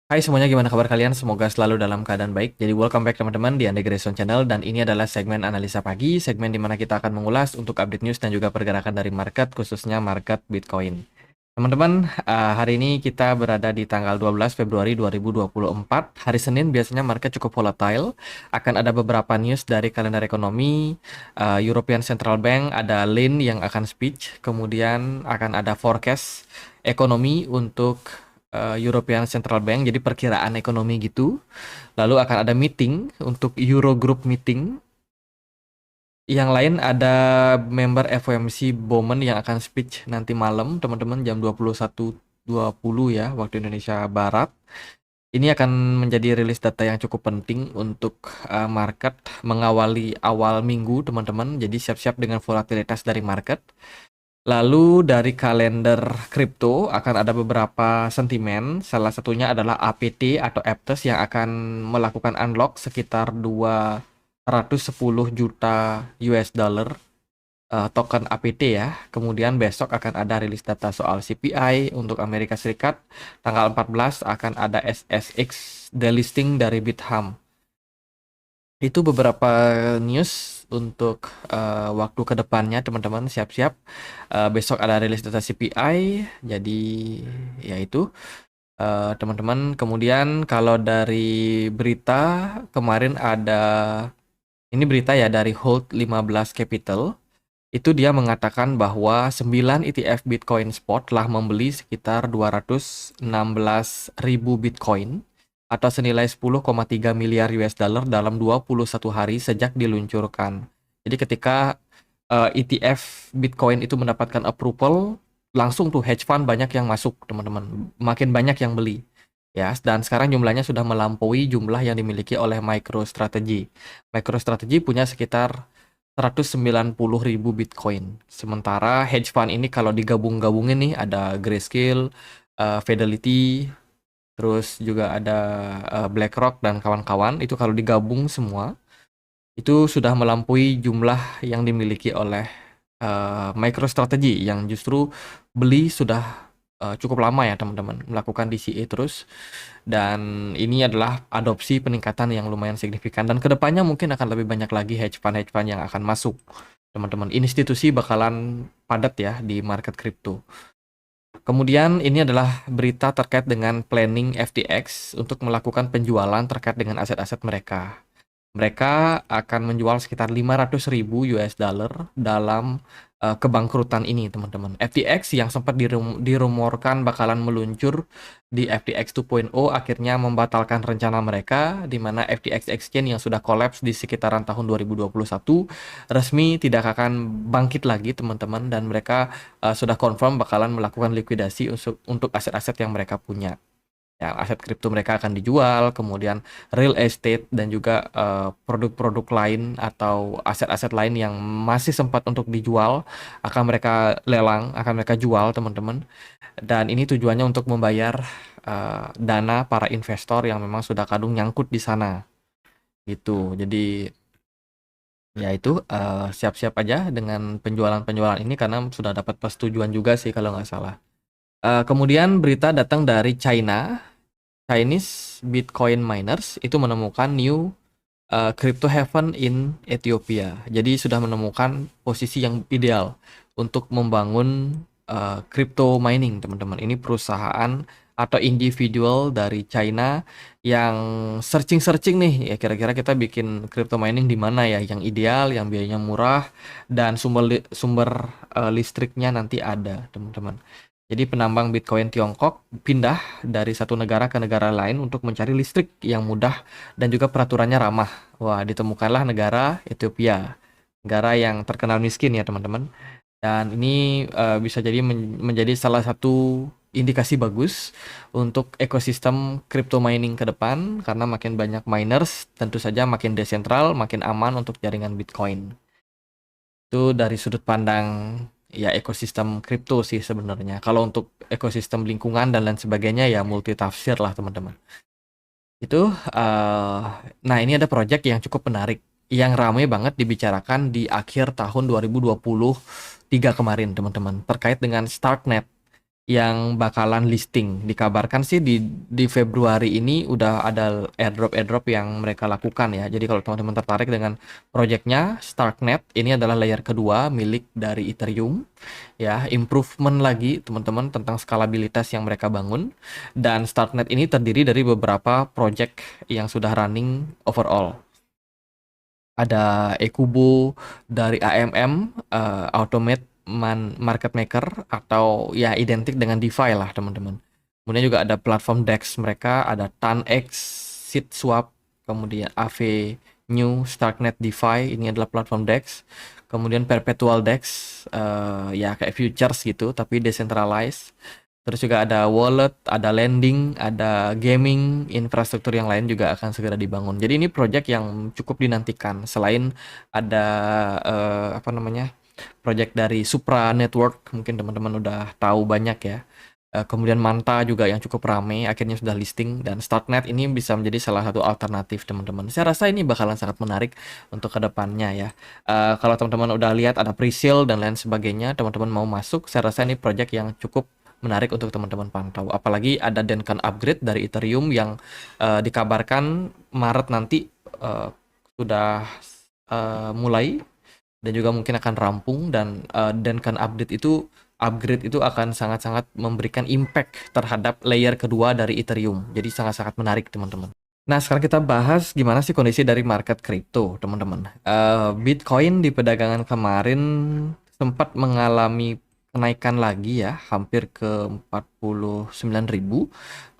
Hai semuanya, gimana kabar kalian? Semoga selalu dalam keadaan baik. Jadi welcome back teman-teman di Ande Grayson Channel, dan ini adalah segmen analisa pagi, segmen di mana kita akan mengulas untuk update news dan juga pergerakan dari market, khususnya market Bitcoin. Teman-teman, hari ini kita berada di tanggal 12 Februari 2024. Hari Senin biasanya market cukup volatile. Akan ada beberapa news dari kalender ekonomi, European Central Bank, ada Lin yang akan speech, kemudian akan ada forecast ekonomi untuk European Central Bank, jadi perkiraan ekonomi gitu. Lalu akan ada meeting untuk Eurogroup meeting. Yang lain ada member FOMC Bowman yang akan speech nanti malam, teman-teman, jam 21.20 ya, waktu Indonesia Barat. Ini akan menjadi rilis data yang cukup penting untuk market mengawali awal minggu, teman-teman. Jadi siap-siap dengan volatilitas dari market. Lalu dari kalender kripto akan ada beberapa sentimen. Salah satunya adalah APT atau Aptos yang akan melakukan unlock sekitar 210 juta US dollar token APT ya. Kemudian besok akan ada rilis data soal CPI untuk Amerika Serikat. Tanggal 14 akan ada SSX delisting dari Bithumb. Itu beberapa news untuk waktu kedepannya, teman-teman. Siap-siap. Besok ada rilis data CPI. Jadi ya itu, teman-teman. Kemudian kalau dari berita kemarin ada, ini berita ya dari Hold 15 Capital. Itu dia mengatakan bahwa 9 ETF Bitcoin Spot telah membeli sekitar 216.000 Bitcoin atau senilai 10,3 miliar US dollar dalam 21 hari sejak diluncurkan. Jadi ketika ETF Bitcoin itu mendapatkan approval, langsung tuh hedge fund banyak yang masuk, teman-teman. Makin banyak yang beli. Ya, dan sekarang jumlahnya sudah melampaui jumlah yang dimiliki oleh MicroStrategy. MicroStrategy punya sekitar 190.000 Bitcoin. Sementara hedge fund ini kalau digabung-gabungin nih, ada Grayscale, Fidelity, terus juga ada BlackRock dan kawan-kawan. Itu kalau digabung semua, itu sudah melampaui jumlah yang dimiliki oleh MicroStrategy yang justru beli sudah cukup lama ya, teman-teman, melakukan DCA terus. Dan ini adalah adopsi peningkatan yang lumayan signifikan. Dan kedepannya mungkin akan lebih banyak lagi hedge fund yang akan masuk, teman-teman. Institusi bakalan padat ya di market kripto. Kemudian ini adalah berita terkait dengan planning FTX untuk melakukan penjualan terkait dengan aset-aset mereka. Mereka akan menjual sekitar 500.000 US dollar dalam kebangkrutan ini, teman-teman. FTX yang sempat dirumorkan bakalan meluncur di FTX 2.0 akhirnya membatalkan rencana mereka, di mana FTX Exchange yang sudah kolaps di sekitaran tahun 2021 resmi tidak akan bangkit lagi, teman-teman, dan mereka sudah confirm bakalan melakukan likuidasi untuk aset-aset yang mereka punya. Ya, aset kripto mereka akan dijual, kemudian real estate dan juga produk-produk lain atau aset-aset lain yang masih sempat untuk dijual akan mereka lelang, akan mereka jual, teman-teman. Dan ini tujuannya untuk membayar dana para investor yang memang sudah kadung nyangkut di sana. Gitu. Jadi ya itu, siap-siap aja dengan penjualan-penjualan ini karena sudah dapat persetujuan juga sih kalau nggak salah. Kemudian berita datang dari China. Chinese Bitcoin miners itu menemukan new crypto haven in Ethiopia. Jadi sudah menemukan posisi yang ideal untuk membangun crypto mining, teman-teman. Ini perusahaan atau individual dari China yang searching-searching nih, ya kira-kira kita bikin crypto mining di mana ya yang ideal, yang biayanya murah dan sumber listriknya nanti ada, teman-teman. Jadi penambang Bitcoin Tiongkok pindah dari satu negara ke negara lain untuk mencari listrik yang mudah dan juga peraturannya ramah. Wah, ditemukanlah negara Ethiopia, negara yang terkenal miskin ya, teman-teman. Dan ini bisa jadi menjadi salah satu indikasi bagus untuk ekosistem crypto mining ke depan, karena makin banyak miners, tentu saja makin desentral, makin aman untuk jaringan Bitcoin. Itu dari sudut pandang ya ekosistem kripto sih sebenarnya. Kalau untuk ekosistem lingkungan dan lain sebagainya ya multi tafsir lah, teman-teman. Itu nah ini ada project yang cukup menarik yang ramai banget dibicarakan di akhir tahun 2023 kemarin, teman-teman, terkait dengan Starknet. yang bakalan listing. Dikabarkan sih di Februari ini udah ada airdrop-airdrop yang mereka lakukan ya. Jadi kalau teman-teman tertarik dengan proyeknya Starknet, ini adalah layer kedua milik dari Ethereum ya, improvement lagi teman-teman tentang skalabilitas yang mereka bangun. Dan Starknet ini terdiri dari beberapa project yang sudah running overall. Ada Ekubo dari AMM, Automate Market Maker, atau ya identik dengan DeFi lah teman-teman. Kemudian juga ada platform DEX mereka, ada TanX, SeedSwap, kemudian AV New, Starknet DeFi, ini adalah platform DEX. Kemudian Perpetual DEX, ya kayak futures gitu, tapi decentralized. Terus juga ada wallet, ada lending, ada gaming, infrastruktur yang lain juga akan segera dibangun. Jadi ini project yang cukup dinantikan. Selain ada apa namanya, project dari Supra Network, mungkin teman-teman udah tahu banyak ya. Kemudian Manta juga yang cukup ramai, akhirnya sudah listing. Dan Starknet ini bisa menjadi salah satu alternatif teman-teman. Saya rasa ini bakalan sangat menarik untuk kedepannya ya. Kalau teman-teman udah lihat ada pre-sale dan lain sebagainya, teman-teman mau masuk, saya rasa ini project yang cukup menarik untuk teman-teman pantau. Apalagi ada Denkan upgrade dari Ethereum yang dikabarkan Maret nanti sudah mulai dan juga mungkin akan rampung. Dan Denkan upgrade itu akan sangat-sangat memberikan impact terhadap layer kedua dari Ethereum. Jadi sangat-sangat menarik teman-teman. Nah, sekarang kita bahas gimana sih kondisi dari market kripto, teman-teman. Bitcoin di perdagangan kemarin sempat mengalami kenaikan lagi ya, hampir ke 49.000.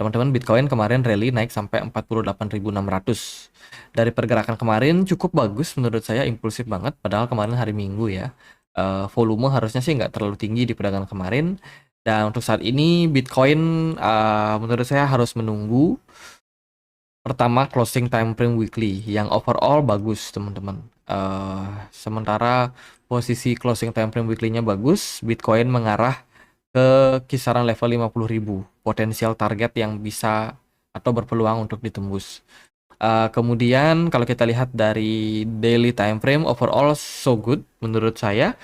Teman-teman, Bitcoin kemarin rally naik sampai 48.600. Dari pergerakan kemarin cukup bagus menurut saya, impulsif banget, padahal kemarin hari Minggu ya. Volume harusnya sih nggak terlalu tinggi di perdagangan kemarin. Dan untuk saat ini Bitcoin menurut saya harus menunggu pertama closing time frame weekly yang overall bagus teman-teman. Sementara posisi closing time frame weekly-nya bagus, Bitcoin mengarah ke kisaran level 50.000, potensial target yang bisa atau berpeluang untuk ditembus. Kemudian kalau kita lihat dari daily time frame, overall so good menurut saya.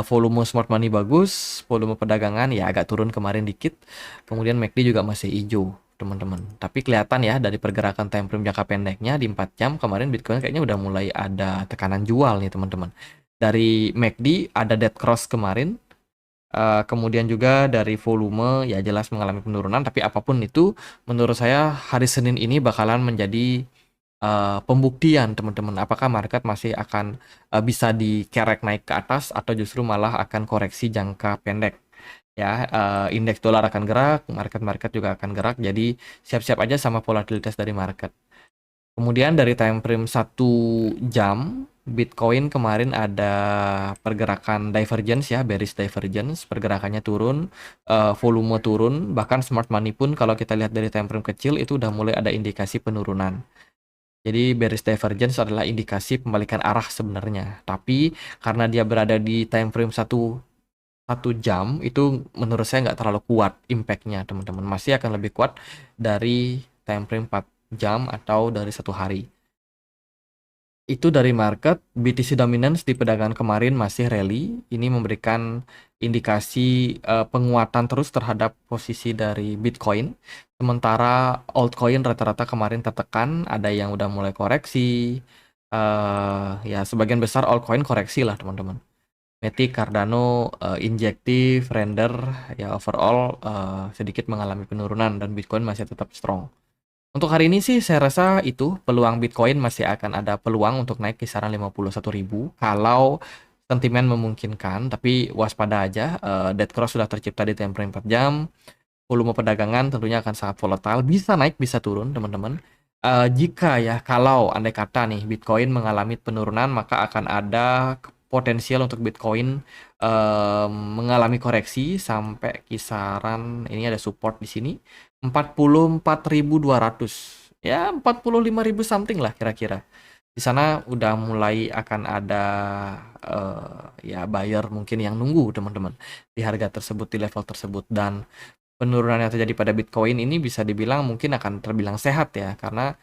Volume smart money bagus, volume perdagangan ya agak turun kemarin dikit. Kemudian MACD juga masih hijau teman-teman. Tapi kelihatan ya dari pergerakan time frame jangka pendeknya di 4 jam kemarin Bitcoin kayaknya udah mulai ada tekanan jual nih teman-teman. Dari MACD ada dead cross kemarin. Kemudian juga dari volume ya jelas mengalami penurunan, tapi apapun itu menurut saya hari Senin ini bakalan menjadi pembuktian teman-teman, apakah market masih akan bisa dikerek naik ke atas atau justru malah akan koreksi jangka pendek ya. Indeks dolar akan gerak, market-market juga akan gerak, jadi siap-siap aja sama volatilitas dari market. Kemudian dari time frame 1 jam, Bitcoin kemarin ada pergerakan divergence ya, bearish divergence, pergerakannya turun, volume turun, bahkan smart money pun kalau kita lihat dari time frame kecil itu udah mulai ada indikasi penurunan. Jadi bearish divergence adalah indikasi pembalikan arah sebenarnya. Tapi karena dia berada di time frame satu jam, itu menurut saya nggak terlalu kuat impact-nya teman-teman. Masih akan lebih kuat dari time frame 4 jam atau dari 1 hari. Itu dari market. BTC dominance di perdagangan kemarin masih rally. Ini memberikan indikasi penguatan terus terhadap posisi dari Bitcoin. Sementara altcoin rata-rata kemarin tertekan, ada yang udah mulai koreksi. Ya sebagian besar altcoin koreksi lah teman-teman. Matic, Cardano, Injective, Render, ya overall sedikit mengalami penurunan dan Bitcoin masih tetap strong. Untuk hari ini sih saya rasa itu peluang Bitcoin masih akan ada peluang untuk naik kisaran 51.000 kalau sentimen memungkinkan, tapi waspada aja, dead cross sudah tercipta di time frame 4 jam. Volume perdagangan tentunya akan sangat volatile, bisa naik bisa turun teman-teman. Jika ya kalau andai kata nih Bitcoin mengalami penurunan, maka akan ada potensial untuk Bitcoin mengalami koreksi sampai kisaran, ini ada support di sini 44.200 ya, 45.000 something lah kira-kira. Di sana udah mulai akan ada ya buyer mungkin yang nunggu teman-teman di harga tersebut, di level tersebut. Dan penurunan yang terjadi pada Bitcoin ini bisa dibilang mungkin akan terbilang sehat ya, karena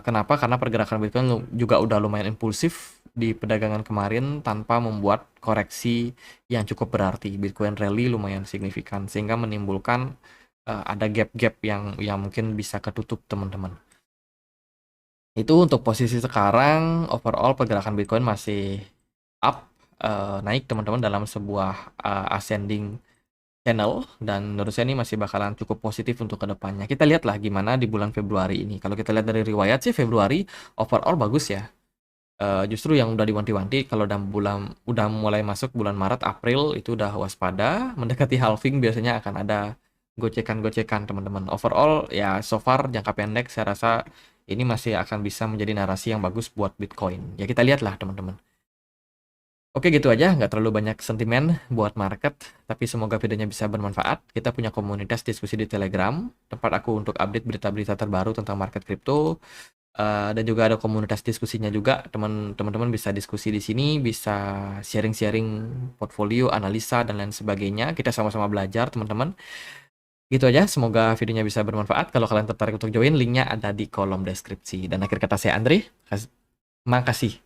kenapa? Karena pergerakan Bitcoin juga udah lumayan impulsif di perdagangan kemarin tanpa membuat koreksi yang cukup berarti. Bitcoin rally lumayan signifikan sehingga menimbulkan ada gap-gap yang mungkin bisa ketutup teman-teman. Itu untuk posisi sekarang, overall pergerakan Bitcoin masih up, naik teman-teman dalam sebuah ascending channel, dan menurut saya ini masih bakalan cukup positif untuk kedepannya. Kita lihatlah gimana di bulan Februari ini. Kalau kita lihat dari riwayat sih Februari overall bagus ya. Justru yang udah diwanti-wanti kalau udah mulai masuk bulan Maret, April itu udah waspada, mendekati halving biasanya akan ada gocekan-gocekan teman-teman. Overall ya so far jangka pendek saya rasa ini masih akan bisa menjadi narasi yang bagus buat Bitcoin. Ya kita lihatlah teman-teman. Oke gitu aja, nggak terlalu banyak sentimen buat market, tapi semoga videonya bisa bermanfaat. Kita punya komunitas diskusi di Telegram, tempat aku untuk update berita-berita terbaru tentang market crypto. Dan juga ada komunitas diskusinya juga, teman-teman bisa diskusi di sini, bisa sharing-sharing portfolio, analisa, dan lain sebagainya. Kita sama-sama belajar teman-teman. Gitu aja, semoga videonya bisa bermanfaat. Kalau kalian tertarik untuk join, linknya ada di kolom deskripsi. Dan akhir kata saya Andre, makasih.